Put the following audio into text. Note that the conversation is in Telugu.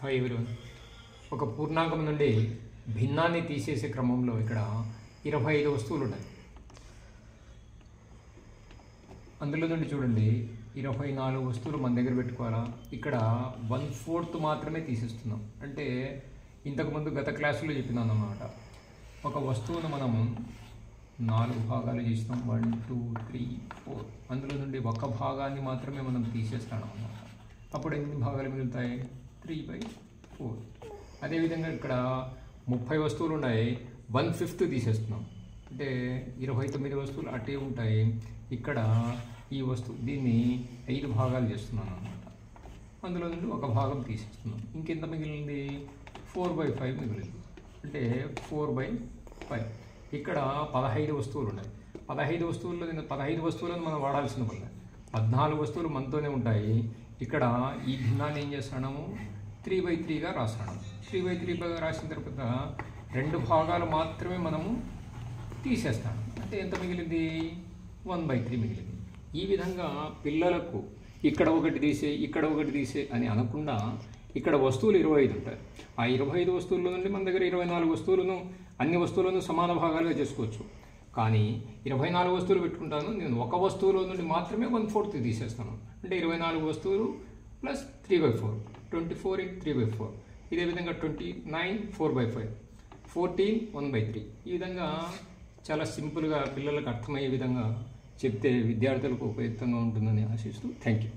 Hi everyone. ఒక పూర్ణాంకం నుండి భిన్నాన్ని తీసేసే క్రమంలో ఇక్కడ 25 వస్తువులు ఉన్నాయి. అందులో నుండి చూడండి 24 వస్తువులు మన దగ్గర పెట్టుకోవాలా. ఇక్కడ 1/4 మాత్రమే తీసేస్తున్నాం. అంటే ఇంతకుముందు గత క్లాసులో చెప్పినాను అన్నమాట. ఒక వస్తువును మనము 4 భాగాలు చేసినాం, 1 2 3 4. అందులో నుండి ఒక భాగాన్ని మాత్రమే మనం తీసేస్తాం అన్నమాట. అప్పుడు ఎన్ని భాగాలు మిగులుతాయి? 3/4. అదేవిధంగా ఇక్కడ 30 వస్తువులు ఉన్నాయి, 1/5 తీసేస్తున్నాం. అంటే 29 వస్తువులు అటే ఉంటాయి. ఇక్కడ ఈ వస్తువు దీన్ని 5 భాగాలు చేస్తున్నాను అన్నమాట. అందులో నుండి ఒక భాగం తీసేస్తున్నాం. ఇంకెంత మిగిలింది? 4/5 మిగిలింది. అంటే 4/5. ఇక్కడ 15 వస్తువులు ఉన్నాయి. 15 వస్తువులను మనం వాడాల్సిన పని. 14 వస్తువులు మనతోనే ఉంటాయి. ఇక్కడ ఈ భిన్నాన్ని ఏం చేస్తున్నాము? 3/3గా రాస్తున్నాము. 3/3గా రాసిన తర్వాత 2 భాగాలు మాత్రమే మనము తీసేస్తాము. అంటే ఎంత మిగిలింది? 1/3 మిగిలింది. ఈ విధంగా పిల్లలకు ఇక్కడ ఒకటి తీసే అని అనకుండా ఇక్కడ వస్తువులు 25 ఉంటాయి. ఆ 25 వస్తువుల నుండి మన దగ్గర 24 వస్తువులను, అన్ని వస్తువులను సమాన భాగాలుగా చేసుకోవచ్చు. కానీ 24 వస్తువులు పెట్టుకుంటాను నేను. ఒక వస్తువులో నుండి మాత్రమే 1/4 తీసేస్తాను. అంటే 24 వస్తువులు ప్లస్ 3/4, 24 × 3/4. ఇదే విధంగా 29 4/5, 14 1/3. ఈ విధంగా చాలా సింపుల్గా పిల్లలకు అర్థమయ్యే విధంగా చెప్తే విద్యార్థులకు ఉపయుక్తంగా ఉంటుందని ఆశిస్తూ థ్యాంక్ యూ.